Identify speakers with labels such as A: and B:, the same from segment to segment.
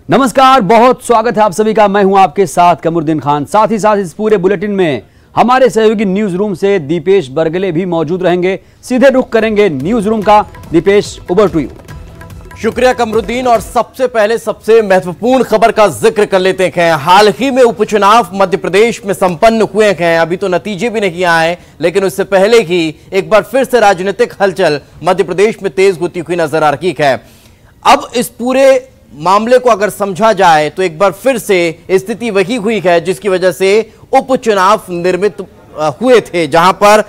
A: नमस्कार, बहुत स्वागत है आप सभी का। मैं हूं आपके साथ कमरुद्दीन खान। साथ ही साथ इस पूरे बुलेटिन में हमारे सहयोगी न्यूज रूम से दीपेश बरगले भी मौजूद रहेंगे। सीधे रुख करेंगे न्यूज रूम का। Deepesh, over to you.
B: शुक्रिया कमरुद्दीन। और सबसे पहले सबसे महत्वपूर्ण खबर का जिक्र कर लेते हैं। हाल ही में उपचुनाव मध्य प्रदेश में संपन्न हुए हैं। अभी तो नतीजे भी नहीं आए, लेकिन उससे पहले ही एक बार फिर से राजनीतिक हलचल मध्य प्रदेश में तेज होती हुई नजर आ रही है। अब इस पूरे मामले को अगर समझा जाए तो एक बार फिर से स्थिति वही हुई है जिसकी वजह से उपचुनाव निर्मित हुए थे, जहां पर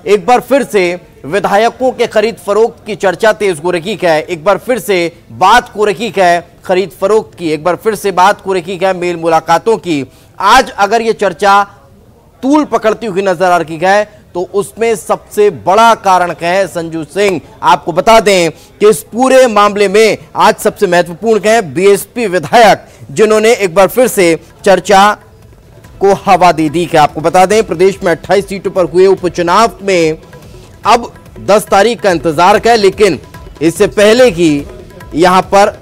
B: एक बार फिर से विधायकों के खरीद फरोख्त की चर्चा तेज हो रही है। एक बार फिर से बात हो रही है खरीद फरोख्त की, एक बार फिर से बात हो रही है मेल मुलाकातों की। आज अगर ये चर्चा तूल पकड़ती हुई नजर आ रही है तो उसमें सबसे बड़ा कारण है संजू सिंह। आपको बता दें कि इस पूरे मामले में आज सबसे महत्वपूर्ण है बीएसपी विधायक, जिन्होंने एक बार फिर से चर्चा को हवा दे दी है। आपको बता दें प्रदेश में 28 सीटों पर हुए उपचुनाव में अब 10 तारीख का इंतजार है, लेकिन इससे पहले ही यहां पर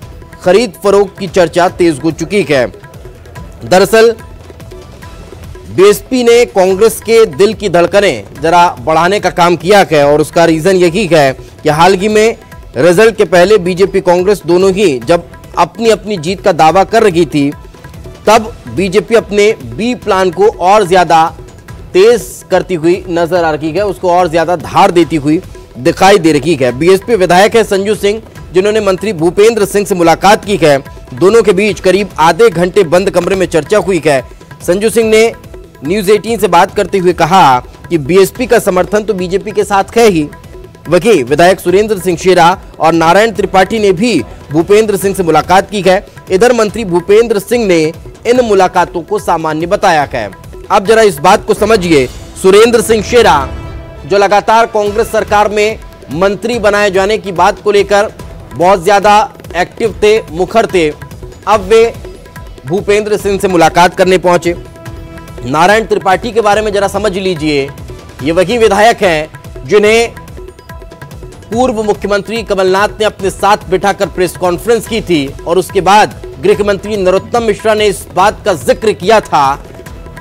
B: खरीद फरोख्त की चर्चा तेज हो चुकी है। दरअसल बीएसपी ने कांग्रेस के दिल की धड़कनें जरा बढ़ाने का काम किया है और उसका रीजन यही है कि हाल ही में रिजल्ट के पहले बीजेपी कांग्रेस दोनों ही जब अपनी अपनी जीत का दावा कर रही थी, तब बीजेपी अपने बी प्लान को और ज्यादा तेज करती हुई नजर आ रही है, उसको और ज्यादा धार देती हुई दिखाई दे रही है। बीएसपी विधायक है संजू सिंह, जिन्होंने मंत्री भूपेंद्र सिंह से मुलाकात की है। दोनों के बीच करीब आधे घंटे बंद कमरे में चर्चा हुई है। संजू सिंह ने न्यूज 18 से बात करते हुए कहा कि बीएसपी का समर्थन तो बीजेपी के साथ है ही। वहीं विधायक सुरेंद्र सिंह शेरा और नारायण त्रिपाठी ने भी भूपेंद्र सिंह से मुलाकात की है। इधर मंत्री भूपेंद्र सिंह ने इन मुलाकातों को सामान्य बताया है। अब जरा इस बात को समझिए, सुरेंद्र सिंह शेरा जो लगातार कांग्रेस सरकार में मंत्री बनाए जाने की बात को लेकर बहुत ज्यादा एक्टिव थे, मुखर थे, अब वे भूपेंद्र सिंह से मुलाकात करने पहुंचे। नारायण त्रिपाठी के बारे में जरा समझ लीजिए, ये वही विधायक हैं जिन्हें पूर्व मुख्यमंत्री कमलनाथ ने अपने साथ बिठाकर प्रेस कॉन्फ्रेंस की थी और उसके बाद गृह मंत्री नरोत्तम मिश्रा ने इस बात का जिक्र किया था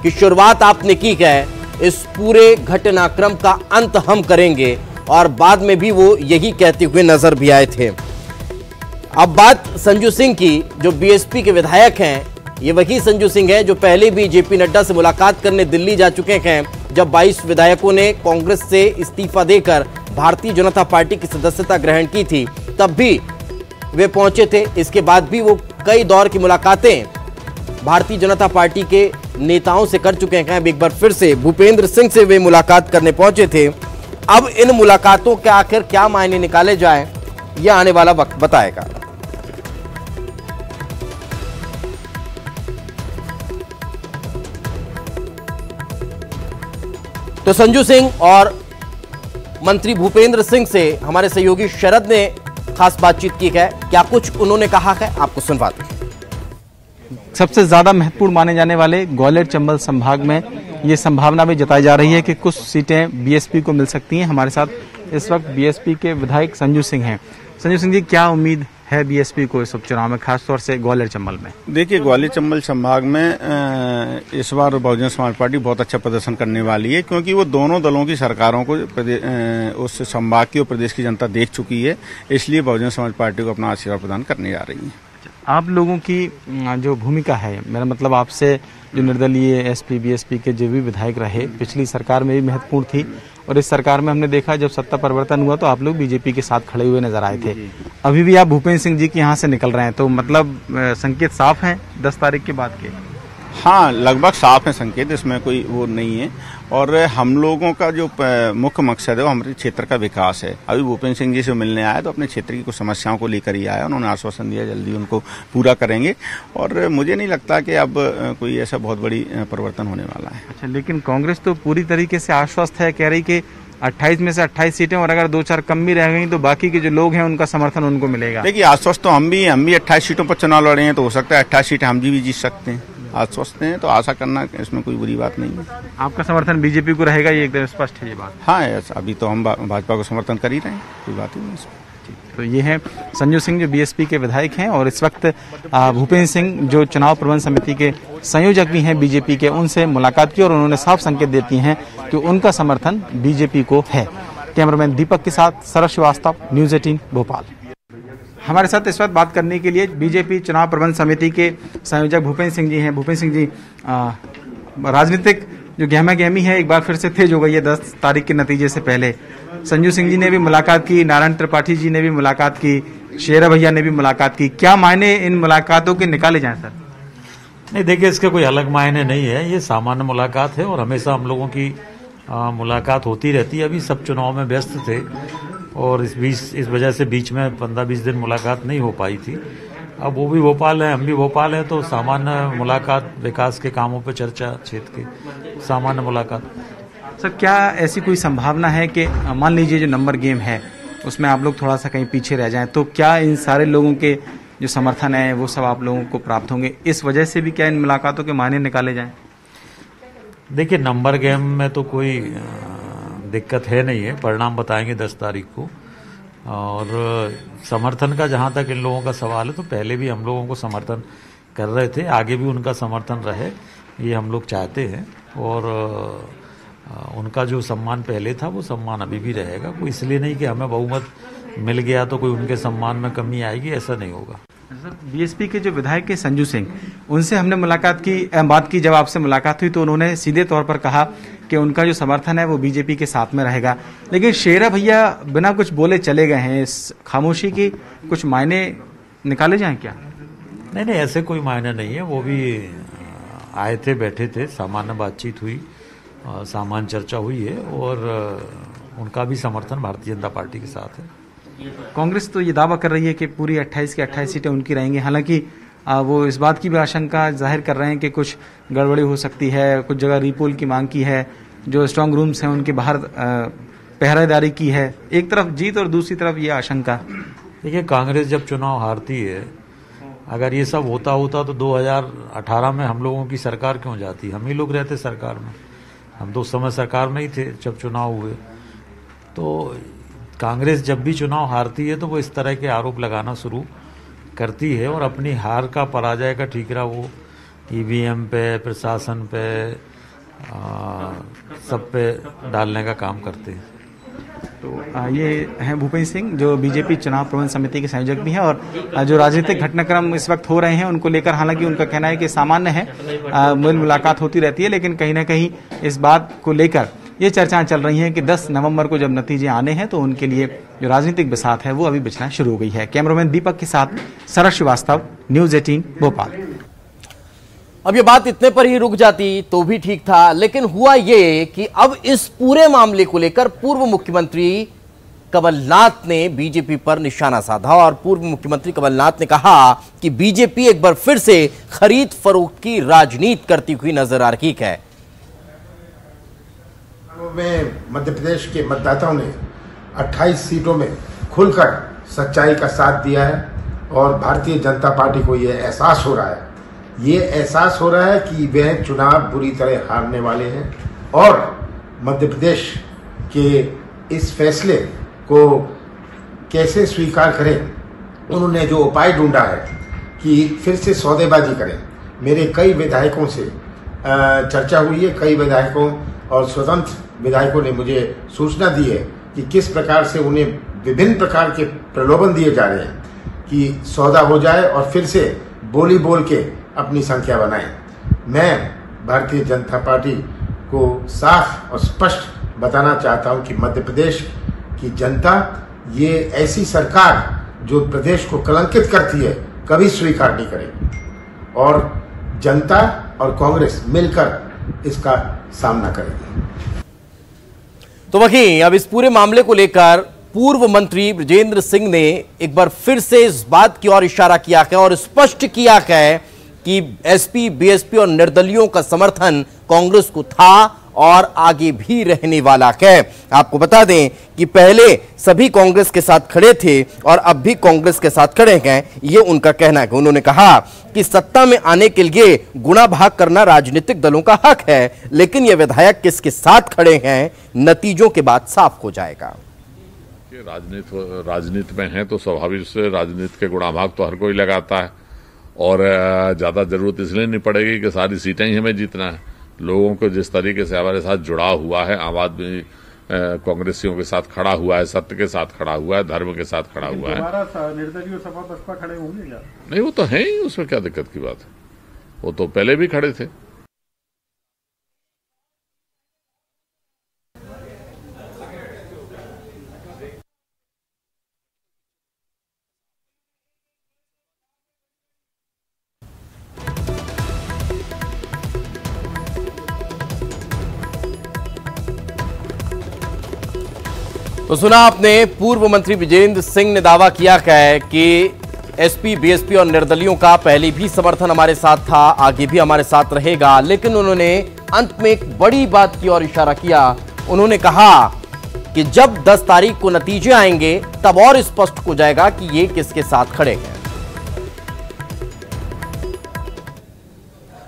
B: कि शुरुआत आपने की है, इस पूरे घटनाक्रम का अंत हम करेंगे, और बाद में भी वो यही कहते हुए नजर भी आए थे। अब बात संजू सिंह की, जो बीएसपी के विधायक हैं, ये वही संजू सिंह है जो पहले भी जेपी नड्डा से मुलाकात करने दिल्ली जा चुके हैं। जब 22 विधायकों ने कांग्रेस से इस्तीफा देकर भारतीय जनता पार्टी की सदस्यता ग्रहण की थी, तब भी वे पहुंचे थे। इसके बाद भी वो कई दौर की मुलाकातें भारतीय जनता पार्टी के नेताओं से कर चुके हैं। एक बार फिर से भूपेंद्र सिंह से वे मुलाकात करने पहुंचे थे। अब इन मुलाकातों के आखिर क्या मायने निकाले जाए, यह आने वाला वक्त बताएगा। तो संजू सिंह और मंत्री भूपेंद्र सिंह से हमारे सहयोगी शरद ने खास बातचीत की है। क्या कुछ उन्होंने कहा है, आपको सुनवाते हैं।
C: सबसे ज्यादा महत्वपूर्ण माने जाने वाले ग्वालियर चंबल संभाग में ये संभावना भी जताई जा रही है कि कुछ सीटें बीएसपी को मिल सकती हैं। हमारे साथ इस वक्त बीएसपी के विधायक संजू सिंह हैं। संजू सिंह जी, क्या उम्मीद है बीएसपी को इस उपचुनाव में, खासतौर से ग्वालियर चंबल में?
D: देखिए, ग्वालियर चंबल संभाग में इस बार बहुजन समाज पार्टी बहुत अच्छा प्रदर्शन करने वाली है, क्योंकि वो दोनों दलों की सरकारों को उस संभाग की और प्रदेश की जनता देख चुकी है। इसलिए बहुजन समाज पार्टी को अपना आशीर्वाद प्रदान करने जा रही है।
C: आप लोगों की जो भूमिका है, मेरा मतलब आपसे जो निर्दलीय एसपी बीएसपी के जो भी विधायक रहे, पिछली सरकार में भी महत्वपूर्ण थी और इस सरकार में हमने देखा जब सत्ता परिवर्तन हुआ तो आप लोग बीजेपी के साथ खड़े हुए नजर आए थे। अभी भी आप भूपेंद्र सिंह जी के यहाँ से निकल रहे हैं, तो मतलब संकेत साफ हैं 10 तारीख के बाद के?
D: हाँ, लगभग साफ है संकेत, इसमें कोई वो नहीं है। और हम लोगों का जो मुख्य मकसद है वो हमारे क्षेत्र का विकास है। अभी भूपेंद्र सिंह जी से मिलने आया तो अपने क्षेत्र की कुछ समस्याओं को लेकर ही आया। उन्होंने आश्वासन दिया जल्दी उनको पूरा करेंगे और मुझे नहीं लगता कि अब कोई ऐसा बहुत बड़ी परिवर्तन होने वाला है।
C: अच्छा, लेकिन कांग्रेस तो पूरी तरीके से आश्वस्त है, कह रही कि 28 में से 28 सीटें और अगर 2-4 कम भी रह गई तो बाकी के जो लोग हैं उनका समर्थन उनको मिलेगा।
D: देखिए, आश्वस्त तो हम भी 28 सीटों पर चुनाव लड़े हैं, तो हो सकता है 28 सीटें हम भी जीत सकते हैं। आश्वस्त हैं तो आशा करना इसमें कोई बुरी बात नहीं है।
C: आपका समर्थन बीजेपी को रहेगा, ये एकदम स्पष्ट है ये बात?
D: हाँ, अभी तो हम भाजपा को समर्थन कर ही रहे हैं, कोई बात ही नहीं।
C: तो ये हैं संजू सिंह जो बीएसपी के विधायक हैं, और इस वक्त भूपेंद्र सिंह जो चुनाव प्रबंध समिति के संयोजक भी हैं बीजेपी के, उनसे मुलाकात की और उन्होंने साफ संकेत देती हैं कि उनका समर्थन बीजेपी को है। कैमरामैन दीपक के साथ शरद श्रीवास्तव, न्यूज़ 18 भोपाल। हमारे साथ इस वक्त बात करने के लिए बीजेपी चुनाव प्रबंध समिति के संयोजक भूपेंद्र सिंह जी हैं। भूपेंद्र सिंह जी, राजनीतिक जो गहमा गहमी है एक बार फिर से तेज हो गई है 10 तारीख के नतीजे से पहले। संजू सिंह जी ने भी मुलाकात की, नारायण त्रिपाठी जी ने भी मुलाकात की, शेरा भैया ने भी मुलाकात की। क्या मायने इन मुलाकातों के निकाले जाएं सर?
E: नहीं, देखिए, इसके कोई अलग मायने नहीं है, ये सामान्य मुलाकात है और हमेशा हम लोगों की मुलाकात होती रहती है। अभी सब चुनाव में व्यस्त थे और इस वजह से बीच में 15-20 दिन मुलाकात नहीं हो पाई थी। अब वो भी भोपाल है, हम भी भोपाल हैं, तो सामान्य मुलाकात, विकास के कामों पर चर्चा, क्षेत्र की सामान्य मुलाकात।
C: सर, क्या ऐसी कोई संभावना है कि मान लीजिए जो नंबर गेम है उसमें आप लोग थोड़ा सा कहीं पीछे रह जाएं, तो क्या इन सारे लोगों के जो समर्थन है वो सब आप लोगों को प्राप्त होंगे? इस वजह से भी क्या इन मुलाकातों के मायने निकाले जाएं?
E: देखिए, नंबर गेम में तो कोई दिक्कत है नहीं है, परिणाम बताएंगे 10 तारीख को। और समर्थन का जहां तक इन लोगों का सवाल है, तो पहले भी हम लोगों को समर्थन कर रहे थे, आगे भी उनका समर्थन रहे, ये हम लोग चाहते हैं। और उनका जो सम्मान पहले था वो सम्मान अभी भी रहेगा। कोई इसलिए नहीं कि हमें बहुमत मिल गया तो कोई उनके सम्मान में कमी आएगी, ऐसा नहीं होगा।
C: सर, बीएसपी के जो विधायक है संजू सिंह, उनसे हमने बात की। जब आपसे मुलाकात हुई तो उन्होंने सीधे तौर पर कहा कि उनका जो समर्थन है वो बीजेपी के साथ में रहेगा। लेकिन शेरा भैया बिना कुछ बोले चले गए हैं, इस खामोशी की कुछ मायने निकाले जाएं क्या?
E: नहीं, ऐसे कोई मायने नहीं है। वो भी आए थे, बैठे थे, सामान्य बातचीत हुई, सामान्य चर्चा हुई है और उनका भी समर्थन भारतीय जनता पार्टी के साथ है।
C: कांग्रेस तो ये दावा कर रही है कि पूरी 28 की 28 सीटें उनकी रहेंगी। हालांकि वो इस बात की भी आशंका जाहिर कर रहे हैं कि कुछ गड़बड़ी हो सकती है, कुछ जगह रीपोल की मांग की है, जो स्ट्रांग रूम्स हैं उनके बाहर पहरेदारी की है। एक तरफ जीत और दूसरी तरफ ये आशंका।
E: देखिए, कांग्रेस जब चुनाव हारती है, अगर ये सब होता तो 2018 में हम लोगों की सरकार क्यों जाती? हम ही लोग रहते सरकार में, हम तो उस समय सरकार में ही थे जब चुनाव हुए। तो कांग्रेस जब भी चुनाव हारती है तो वो इस तरह के आरोप लगाना शुरू करती है और अपनी हार का, पराजय का ठीकरा वो ईवीएम पे, प्रशासन पे, सब पे डालने का काम करते हैं।
C: तो ये हैं भूपेंद्र सिंह जो बीजेपी चुनाव प्रबंध समिति के संयोजक भी हैं, और जो राजनीतिक घटनाक्रम इस वक्त हो रहे हैं उनको लेकर हालांकि उनका कहना है कि सामान्य है, मुलाकात होती रहती है, लेकिन कहीं ना कहीं इस बात को लेकर ये चर्चाएं चल रही हैं कि 10 नवंबर को जब नतीजे आने हैं तो उनके लिए जो राजनीतिक बिसात है वो अभी बिछना शुरू हो गई है। कैमरामैन दीपक के साथ शरद श्रीवास्तव, न्यूज़ 18 भोपाल।
B: अब ये बात इतने पर ही रुक जाती तो भी ठीक था, लेकिन हुआ ये कि अब इस पूरे मामले को लेकर पूर्व मुख्यमंत्री कमलनाथ ने बीजेपी पर निशाना साधा और पूर्व मुख्यमंत्री कमलनाथ ने कहा कि बीजेपी एक बार फिर से खरीद फरोख्त की राजनीति करती हुई नजर आ रही है।
F: में मध्य प्रदेश के मतदाताओं ने 28 सीटों में खुलकर सच्चाई का साथ दिया है और भारतीय जनता पार्टी को ये एहसास हो रहा है कि वे चुनाव बुरी तरह हारने वाले हैं और मध्य प्रदेश के इस फैसले को कैसे स्वीकार करें। उन्होंने जो उपाय ढूंढा है कि फिर से सौदेबाजी करें। मेरे कई विधायकों से चर्चा हुई है, कई विधायकों और स्वतंत्र विधायकों ने मुझे सूचना दी है कि किस प्रकार से उन्हें विभिन्न प्रकार के प्रलोभन दिए जा रहे हैं कि सौदा हो जाए और फिर से बोली बोल के अपनी संख्या बनाएं। मैं भारतीय जनता पार्टी को साफ और स्पष्ट बताना चाहता हूं कि मध्य प्रदेश की जनता ये ऐसी सरकार जो प्रदेश को कलंकित करती है कभी स्वीकार नहीं करेगी और जनता और कांग्रेस मिलकर इसका सामना करेगी।
B: तो वहीं अब इस पूरे मामले को लेकर पूर्व मंत्री बृजेंद्र सिंह ने एक बार फिर से इस बात की ओर इशारा किया है और स्पष्ट किया है कि एसपी, बीएसपी और निर्दलियों का समर्थन कांग्रेस को था और आगे भी रहने वाला है। आपको बता दें कि पहले सभी कांग्रेस के साथ खड़े थे और अब भी कांग्रेस के साथ खड़े हैं, ये उनका कहना है। उन्होंने कहा कि सत्ता में आने के लिए गुणा भाग करना राजनीतिक दलों का हक है, लेकिन ये विधायक किसके साथ खड़े हैं नतीजों के बाद साफ हो जाएगा।
G: राजनीति में है तो स्वाभाविक से राजनीति के गुणाभाग तो हर कोई लगाता है और ज्यादा जरूरत इसलिए नहीं पड़ेगी कि सारी सीटें ही हमें जीतना है। लोगों को जिस तरीके से हमारे साथ जुड़ा हुआ है, आम आदमी कांग्रेसियों के साथ खड़ा हुआ है, सत्य के साथ खड़ा हुआ है, धर्म के साथ खड़ा हुआ है।
H: निर्दलीय सपा बसपा खड़े होंगे क्या?
G: नहीं, वो तो है ही, उसमें क्या दिक्कत की बात है, वो तो पहले भी खड़े थे।
B: तो सुना आपने, पूर्व मंत्री विजेंद्र सिंह ने दावा किया है कि एसपी, बीएसपी और निर्दलियों का पहले भी समर्थन हमारे साथ था, आगे भी हमारे साथ रहेगा। लेकिन उन्होंने अंत में एक बड़ी बात की ओर इशारा किया। उन्होंने कहा कि जब 10 तारीख को नतीजे आएंगे तब और स्पष्ट हो जाएगा कि ये किसके साथ खड़े हैं।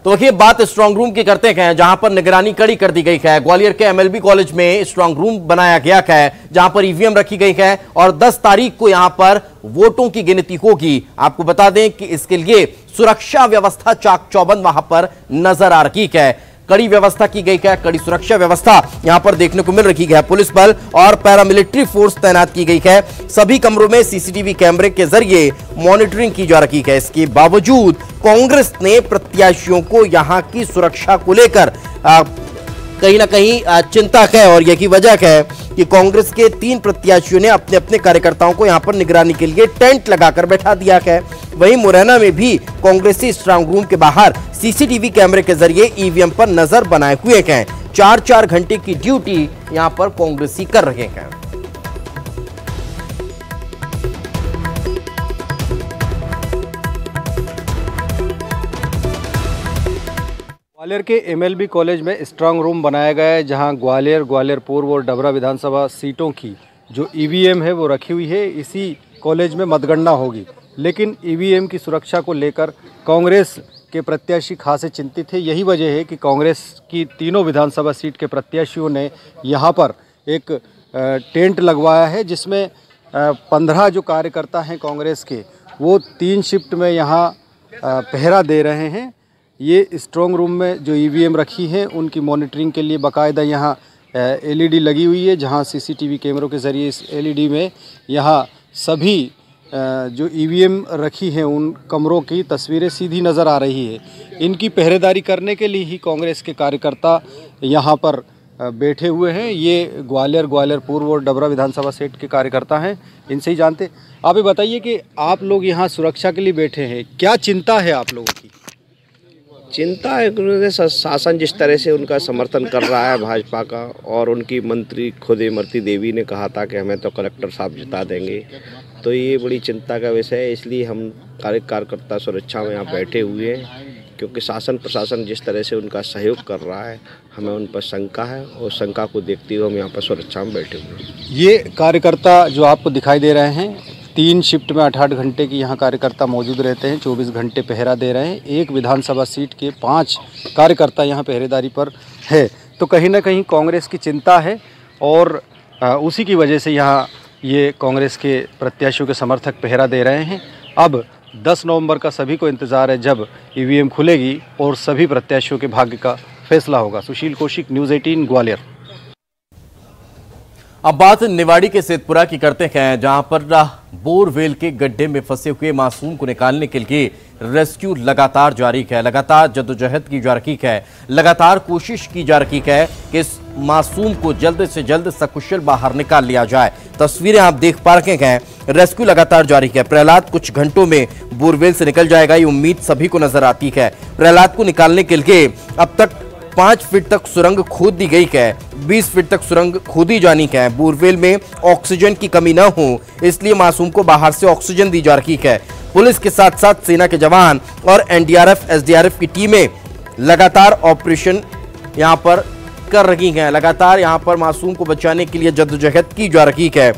B: तो देखिए, बात स्ट्रांग रूम की करते हैं, जहां पर निगरानी कड़ी कर दी गई है। ग्वालियर के एमएलबी कॉलेज में स्ट्रांग रूम बनाया गया है, जहां पर ईवीएम रखी गई है और 10 तारीख को यहां पर वोटों की गिनती होगी। आपको बता दें कि इसके लिए सुरक्षा व्यवस्था चाक चौबंद वहां पर नजर आ रही है। कड़ी व्यवस्था की गई है, कड़ी सुरक्षा व्यवस्था यहां पर देखने को मिल रही है। पुलिस बल और पैरामिलिट्री फोर्स तैनात की गई है। सभी कमरों में सीसीटीवी कैमरे के जरिए मॉनिटरिंग की जा रही है। इसके बावजूद कांग्रेस ने प्रत्याशियों को यहां की सुरक्षा को लेकर कहीं ना कहीं चिंता है और यही वजह है कि कांग्रेस के 3 प्रत्याशियों ने अपने अपने कार्यकर्ताओं को यहां पर निगरानी के लिए टेंट लगाकर बैठा दिया है। वहीं मुरैना में भी कांग्रेसी स्ट्रांग रूम के बाहर सीसीटीवी कैमरे के जरिए ईवीएम पर नजर बनाए हुए हैं। 4-4 घंटे की ड्यूटी यहां पर कांग्रेसी कर रहे हैं।
H: ग्वालियर के एमएलबी कॉलेज में स्ट्रांग रूम बनाया गया है, जहां ग्वालियर, ग्वालियर पूर्व और डबरा विधानसभा सीटों की जो ईवीएम है वो रखी हुई है। इसी कॉलेज में मतगणना होगी, लेकिन ईवीएम की सुरक्षा को लेकर कांग्रेस के प्रत्याशी खासे चिंतित थे। यही वजह है कि कांग्रेस की तीनों विधानसभा सीट के प्रत्याशियों ने यहाँ पर एक टेंट लगवाया है, जिसमें 15 जो कार्यकर्ता हैं कांग्रेस के, वो 3 शिफ्ट में यहाँ पहरा दे रहे हैं। ये स्ट्रांग रूम में जो ईवीएम रखी है उनकी मॉनिटरिंग के लिए बाकायदा यहाँ एलईडी लगी हुई है, जहाँ सीसीटीवी कैमरों के ज़रिए इस एलईडी में यहाँ सभी जो ईवीएम रखी हैं उन कमरों की तस्वीरें सीधी नज़र आ रही है। इनकी पहरेदारी करने के लिए ही कांग्रेस के कार्यकर्ता यहाँ पर बैठे हुए हैं। ये ग्वालियर पूर्व और डबरा विधानसभा सीट के कार्यकर्ता हैं, इनसे ही जानते। आप ये बताइए कि आप लोग यहाँ सुरक्षा के लिए बैठे हैं, क्या चिंता है आप लोगों की?
I: चिंता है, शासन जिस तरह से उनका समर्थन कर रहा है भाजपा का, और उनकी मंत्री खुद इमरती देवी ने कहा था कि हमें तो कलेक्टर साहब जिता देंगे, तो ये बड़ी चिंता का विषय है। इसलिए हम कार्यकर्ता सुरक्षा में यहाँ बैठे हुए हैं, क्योंकि शासन प्रशासन जिस तरह से उनका सहयोग कर रहा है, हमें उन पर शंका है और शंका को देखते हुए हम यहाँ पर सुरक्षा में बैठे हुए हैं।
H: ये कार्यकर्ता जो आपको दिखाई दे रहे हैं, 3 शिफ्ट में 8-8 घंटे की यहाँ कार्यकर्ता मौजूद रहते हैं, 24 घंटे पहरा दे रहे हैं। एक विधानसभा सीट के 5 कार्यकर्ता यहाँ पहरेदारी पर है। तो कहीं ना कहीं कांग्रेस की चिंता है और उसी की वजह से यहाँ ये कांग्रेस के प्रत्याशियों के समर्थक पहरा दे रहे हैं। अब 10 नवंबर का सभी को इंतज़ार है, जब ईवीएम खुलेगी और सभी प्रत्याशियों के भाग्य का फैसला होगा। सुशील कौशिक, न्यूज़ 18 ग्वालियर।
B: अब बात निवाड़ी के सेतपुरा की करते हैं, जहां पर बोरवेल के गड्ढे में फंसे हुए मासूम को निकालने के लिए रेस्क्यू लगातार जारी है। लगातार जद्दोजहद की जा रही है, लगातार कोशिश की जा रही है कि इस मासूम को जल्द से जल्द सकुशल बाहर निकाल लिया जाए। तस्वीरें आप देख पा रहे हैं, रेस्क्यू लगातार जारी है। प्रहलाद कुछ घंटों में बोरवेल से निकल जाएगा, ये उम्मीद सभी को नजर आती है। प्रहलाद को निकालने के लिए अब तक 5 फीट तक सुरंग खोद दी गई है, 20 फीट तक सुरंग खोदी जानी है। बोरवेल में ऑक्सीजन की कमी न हो, इसलिए मासूम को बाहर से ऑक्सीजन दी जा रही है। पुलिस के साथ साथ सेना के जवान और एनडीआरएफ, एसडीआरएफ की टीमें लगातार ऑपरेशन यहां पर कर रही हैं। लगातार यहां पर मासूम को बचाने के लिए जद्दोजहद की जा रही है।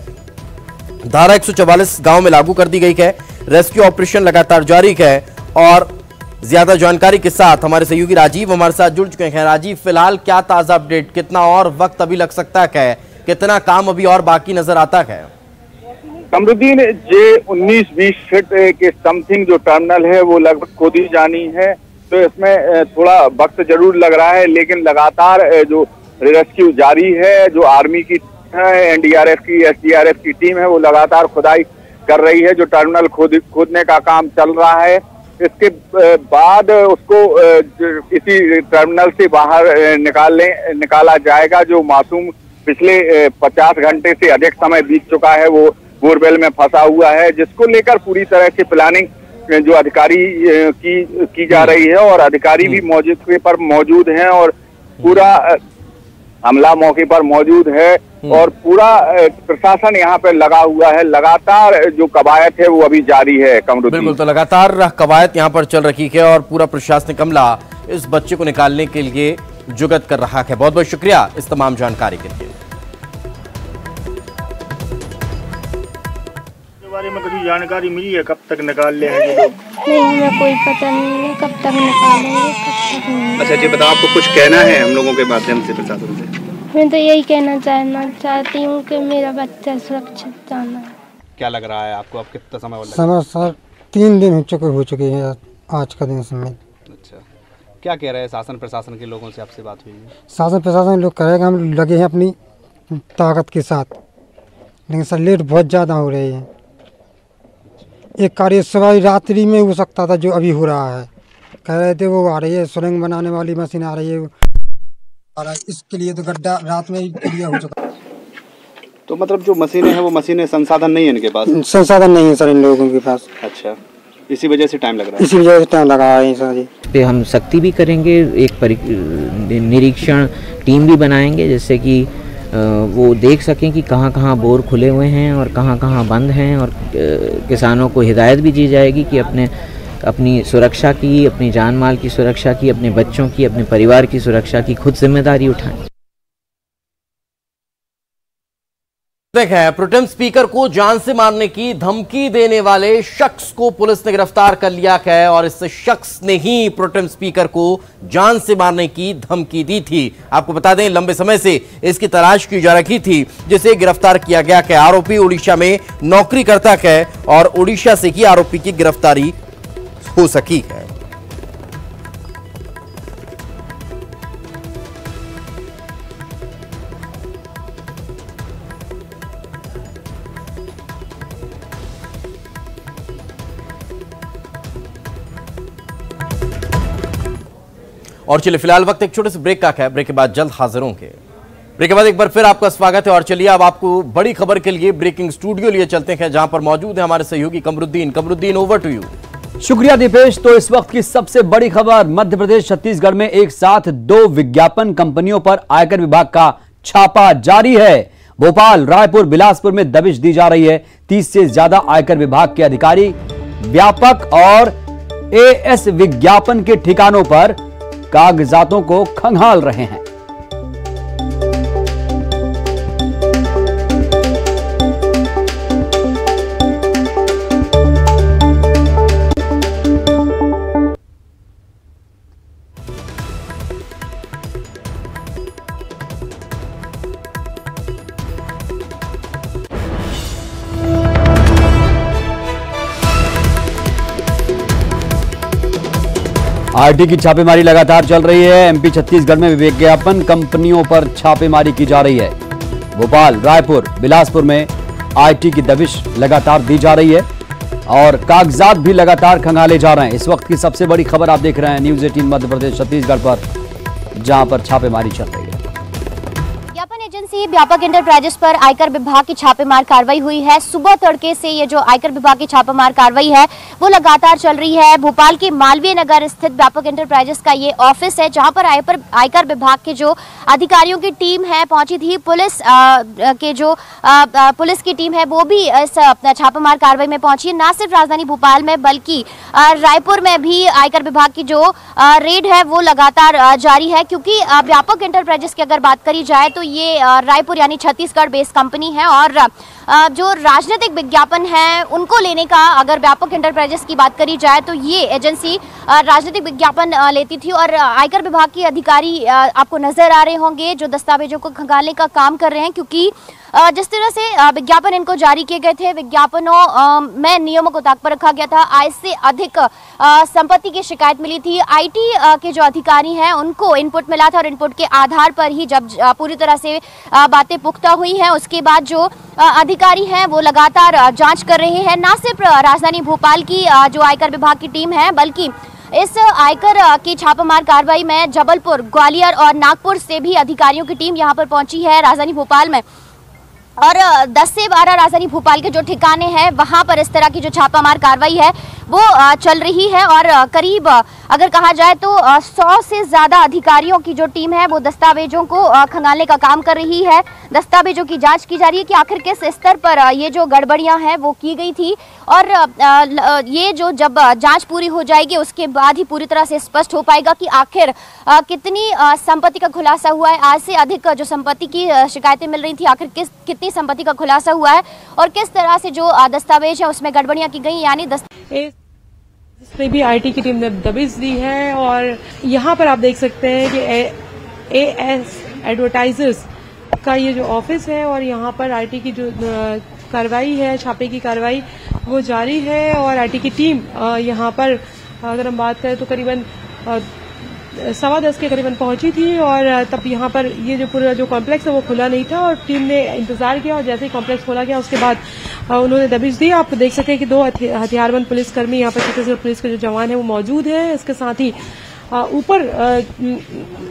B: धारा 144 गांव में लागू कर दी गई है। रेस्क्यू ऑपरेशन लगातार जारी है और ज्यादा जानकारी के साथ हमारे सहयोगी राजीव हमारे साथ जुड़ चुके हैं। राजीव, फिलहाल क्या ताजा अपडेट, कितना और वक्त अभी लग सकता है, कितना काम अभी और बाकी नजर आता है?
J: कमरुद्दीन जे 19-20 फीट के समथिंग जो टर्मिनल है वो लगभग खोदी जानी है, तो इसमें थोड़ा वक्त जरूर लग रहा है, लेकिन लगातार जो रेस्क्यू जारी है। जो आर्मी की एनडीआरएफ की एसडीआरएफ की टीम है वो लगातार खुदाई कर रही है। जो टर्मिनल खोदने का काम चल रहा है, इसके बाद उसको इसी टर्मिनल से बाहर निकाला जाएगा। जो मासूम पिछले 50 घंटे से अधिक समय बीत चुका है वो बोरवेल में फंसा हुआ है, जिसको लेकर पूरी तरह से प्लानिंग जो अधिकारी की जा रही है और अधिकारी भी मौके पर मौजूद हैं और पूरा हमला मौके पर मौजूद है और पूरा प्रशासन यहाँ पे लगा हुआ है। लगातार जो कवायद है वो अभी जारी है। कमरुद्दीन,
B: बिल्कुल, तो लगातार कवायद यहाँ पर चल रही है और पूरा प्रशासनिक अमला इस बच्चे को निकालने के लिए जुगत कर रहा है। बहुत बहुत शुक्रिया इस तमाम जानकारी के लिए।
K: बारे में कुछ जानकारी मिली है? कब तक निकाल ले हैं ये लोग?
L: नहीं, हमें कोई पता नहीं है कब तक निकालेंगे, कब तक नहीं।
K: अच्छा जी, बताओ, आपको कुछ कहना है हम लोगों के माध्यम से प्रशासन से?
L: मैं तो यही कहना चाहती हूँ कि मेरा बच्चा सुरक्षित जाना है।
M: क्या लग रहा है आपको? अब कितना समय और
N: समय सर 3 दिन हो चुके हैं आज का दिन समय।
M: अच्छा, क्या कह रहे हैं शासन प्रशासन के लोगों से? आपसे बात हुई है?
N: शासन प्रशासन लोग कह रहे हैं कि हम लगे हैं अपनी ताकत के साथ, लेकिन सर लेट बहुत ज़्यादा हो रही है। एक कार्य सुबह रात्रि में हो सकता था जो अभी हो रहा है। कह रहे थे वो आ रही है, सुरंग बनाने वाली मशीन आ रही है, इसके लिए तो गड्ढा रात में ही क्लियर हो चुका।
M: तो मतलब जो मशीनें हैं वो मशीनें संसाधन नहीं है इनके पास?
N: संसाधन नहीं है सर इन लोगों के पास।
M: अच्छा, इसी वजह से टाइम लग रहा है?
N: इसी वजह से टाइम लगा है सर जी।
O: हम सख्ती भी करेंगे, एक निरीक्षण टीम भी बनाएंगे जिससे कि वो देख सकें कि कहाँ कहाँ बोर खुले हुए हैं और कहाँ कहाँ बंद हैं, और किसानों को हिदायत भी दी जाएगी कि अपनी सुरक्षा की, अपनी जान माल की सुरक्षा की, अपने बच्चों की, अपने परिवार की सुरक्षा की खुद जिम्मेदारी उठाएं।
B: देखें, प्रोटेम स्पीकर को जान से मारने की धमकी देने वाले शख्स को पुलिस ने गिरफ्तार कर लिया है और इस शख्स ने ही प्रोटेम स्पीकर को जान से मारने की धमकी दी थी। आपको बता दें, लंबे समय से इसकी तलाश की जा रही थी, जिसे गिरफ्तार किया गया है। आरोपी उड़ीसा में नौकरी करता है और उड़ीसा से ही आरोपी की गिरफ्तारी हो सकी है। और चलिए फिलहाल वक्त एक छोटे से ब्रेक का है। ब्रेक के बाद जल्द हाजिर होंगे। ब्रेक के बाद एक बार फिर आपका स्वागत है और चलिए अब आपको बड़ी खबर के लिए ब्रेकिंग स्टूडियो लिए चलते हैं, जहां पर मौजूद है हमारे सहयोगी Kamruddin. Kamruddin, over to you.
A: शुक्रिया दीपेश। तो इस वक्त की सबसे बड़ी खबर, मध्य प्रदेश छत्तीसगढ़ में एक साथ 2 विज्ञापन कंपनियों पर आयकर विभाग का छापा जारी है। भोपाल, रायपुर, बिलासपुर में दबिश दी जा रही है। 30 से ज्यादा आयकर विभाग के अधिकारी व्यापक और एएस विज्ञापन के ठिकानों पर कागजातों को खंगाल रहे हैं। आईटी की छापेमारी लगातार चल रही है। एमपी छत्तीसगढ़ में विज्ञापन कंपनियों पर छापेमारी की जा रही है। भोपाल, रायपुर, बिलासपुर में आईटी की दबिश लगातार दी जा रही है और कागजात भी लगातार खंगाले जा रहे हैं। इस वक्त की सबसे बड़ी खबर आप देख रहे हैं न्यूज़ 18 मध्य प्रदेश छत्तीसगढ़ पर, जहां पर छापेमारी चल रही है।
P: विज्ञापन एजेंसी व्यापक इंटरप्राइजेस पर आयकर विभाग की छापेमार कार्रवाई हुई है। सुबह तड़के से ये जो आयकर विभाग की छापेमार कार्रवाई है वो लगातार चल रही है। भोपाल के मालवीय नगर स्थित व्यापक इंटरप्राइजेस का ये ऑफिस है, जहां पर आयकर विभाग के जो अधिकारियों की टीम है पहुंची थी। पुलिस की टीम है वो भी इस छापेमार कार्रवाई में पहुंची है। न सिर्फ राजधानी भोपाल में बल्कि रायपुर में भी आयकर विभाग की जो रेड है वो लगातार जारी है, क्योंकि व्यापक इंटरप्राइजेस की अगर बात करी जाए तो ये रायपुर यानी छत्तीसगढ़ बेस्ड कंपनी है और जो राजनीतिक विज्ञापन है उनको लेने का अगर व्यापक इंटरप्राइजेस की बात करी जाए तो ये एजेंसी राजनीतिक विज्ञापन लेती थी। और आयकर विभाग के अधिकारी आपको नजर आ रहे होंगे जो दस्तावेजों को खंगालने का काम कर रहे हैं, क्योंकि जिस तरह से विज्ञापन इनको जारी किए गए थे, विज्ञापनों में नियमों को ताक पर रखा गया था। आय से अधिक संपत्ति की शिकायत मिली थी। आईटी के जो अधिकारी हैं उनको इनपुट मिला था और इनपुट के आधार पर ही जब पूरी तरह से बातें पुख्ता हुई हैं, उसके बाद जो अधिकारी हैं वो लगातार जांच कर रहे हैं। ना सिर्फ राजधानी भोपाल की जो आयकर विभाग की टीम है, बल्कि इस आयकर की छापामार कार्रवाई में जबलपुर, ग्वालियर और नागपुर से भी अधिकारियों की टीम यहां पर पहुंची है राजधानी भोपाल में। और 10 से 12 राजधानी भोपाल के जो ठिकाने हैं वहां पर इस तरह की जो छापामार कार्रवाई है वो चल रही है। और करीब अगर कहा जाए तो 100 से ज़्यादा अधिकारियों की जो टीम है वो दस्तावेजों को खंगालने का काम कर रही है। दस्तावेजों की जांच की जा रही है कि आखिर किस स्तर पर ये जो गड़बड़ियां हैं वो की गई थी। और ये जो जब जांच पूरी हो जाएगी उसके बाद ही पूरी तरह से स्पष्ट हो पाएगा कि आखिर कितनी संपत्ति का खुलासा हुआ है। आज से अधिक जो संपत्ति की शिकायतें मिल रही थी, आखिर कितनी संपत्ति का खुलासा हुआ है और किस तरह से जो दस्तावेज है उसमें गड़बड़ियां की गई, यानी
Q: जिसमें भी आईटी की टीम ने दबिश दी है। और यहाँ पर आप देख सकते हैं कि एएस एडवर्टाइजर्स का ये जो ऑफिस है और यहाँ पर आईटी की जो कार्रवाई है, छापे की कार्रवाई वो जारी है। और आईटी की टीम यहाँ पर अगर हम बात करें तो करीबन 10:15 के करीबन पहुंची थी और तब यहाँ पर ये जो पूरा जो कॉम्प्लेक्स है वो खुला नहीं था और टीम ने इंतजार किया और जैसे ही कॉम्प्लेक्स खोला गया उसके बाद उन्होंने दबिश दी। आप देख सकते हैं कि 2 हथियारबंद पुलिसकर्मी यहाँ पर छत्तीसगढ़ पुलिस के जो जवान है वो मौजूद है। इसके साथ ही ऊपर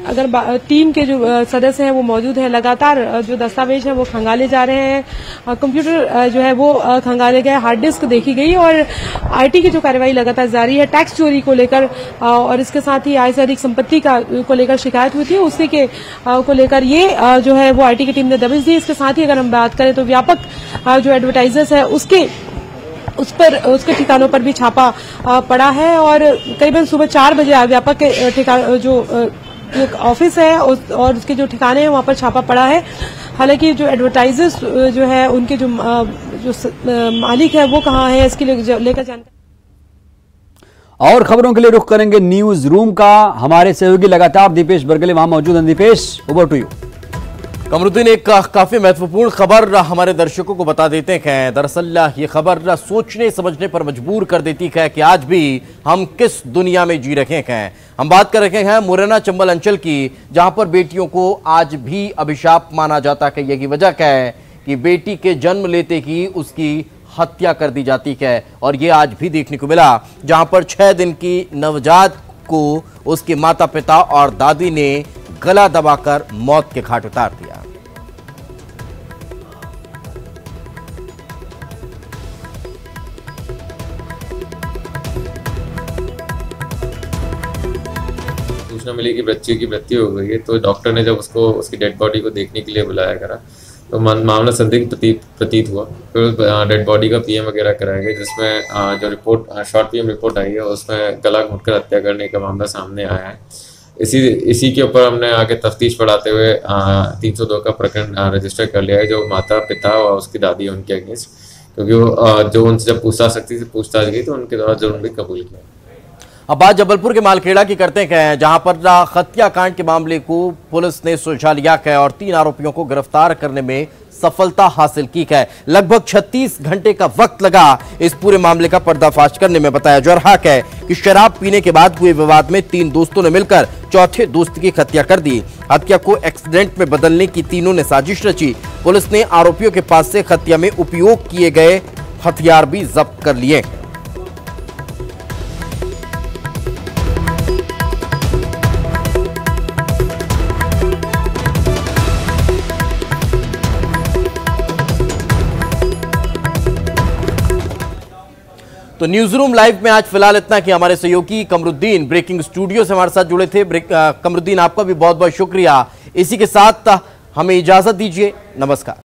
Q: अगर टीम के जो सदस्य हैं वो मौजूद हैं। लगातार जो दस्तावेज हैं वो खंगाले जा रहे हैं। कंप्यूटर जो है वो खंगाले गए, हार्ड डिस्क देखी गई और आईटी की जो कार्रवाई लगातार जारी है। टैक्स चोरी को लेकर और इसके साथ ही आय से अधिक संपत्ति को लेकर शिकायत हुई थी, उसी के को लेकर ये जो है वो आईटी की टीम ने दबिश दी। इसके साथ ही अगर हम बात करें तो व्यापक जो एडवर्टाइजर्स है उसके ठिकानों पर भी छापा पड़ा है और करीबन सुबह 4 बजे व्यापक के ठिकाना जो ऑफिस है और उसके जो ठिकाने हैं वहां पर छापा पड़ा है। हालांकि जो एडवर्टाइजर्स जो है उनके जो मालिक है वो कहाँ है इसके लेकर जानकारी।
A: और खबरों के लिए रुख करेंगे न्यूज रूम का। हमारे सहयोगी लगातार दीपेश बरगले वहां मौजूद हैं। Deepesh, over to you.
B: Kamruddin, एक काफी महत्वपूर्ण खबर हमारे दर्शकों को बता देते हैं। दरअसल ये खबर सोचने समझने पर मजबूर कर देती है कि आज भी हम किस दुनिया में जी रहे हैं। हम बात कर रहे हैं मुरैना चंबल अंचल की, जहां पर बेटियों को आज भी अभिशाप माना जाता है। यही वजह है कि बेटी के जन्म लेते ही उसकी हत्या कर दी जाती है और ये आज भी देखने को मिला, जहां पर 6 दिन की नवजात को उसके माता पिता और दादी ने गला दबाकर मौत के घाट उतार दिया।
R: सूचना मिली कि बच्चे की मृत्यु हो गई है, तो डॉक्टर ने जब उसकी डेड बॉडी को देखने के लिए बुलाया करा तो मामला संदिग्ध प्रतीत हुआ। फिर डेड बॉडी का पीएम वगैरह कराया गया, जिसमें जो रिपोर्ट शॉर्ट पीएम रिपोर्ट आई है उसमें गला घोंटकर हत्या करने का मामला सामने आया है। इसी के ऊपर हमने आगे तफ्तीश बढ़ाते हुए 302 का प्रकरण रजिस्टर कर लिया है, जो माता पिता और उसकी दादी है उनके अगेंस्ट, क्योंकि वो जो उनसे जब पूछताछ गई तो उनके द्वारा जुर्म भी कबूल किया।
B: अब बात जबलपुर के मालखेड़ा की करते हैं, जहां पर हत्याकांड के मामले को पुलिस ने सुलझा लिया है और 3 आरोपियों को गिरफ्तार करने में सफलता हासिल की है। लगभग 36 घंटे का वक्त लगा इस पूरे मामले का पर्दाफाश करने में। बताया जा रहा है कि शराब पीने के बाद हुए विवाद में 3 दोस्तों ने मिलकर चौथे दोस्त की हत्या कर दी। हत्या को एक्सीडेंट में बदलने की तीनों ने साजिश रची। पुलिस ने आरोपियों के पास से हत्या में उपयोग किए गए हथियार भी जब्त कर लिए। तो न्यूज रूम लाइव में आज फिलहाल इतना कि हमारे सहयोगी कमरुद्दीन ब्रेकिंग स्टूडियो से हमारे साथ जुड़े थे। कमरुद्दीन, आपका भी बहुत बहुत शुक्रिया। इसी के साथ हमें इजाजत दीजिए। नमस्कार।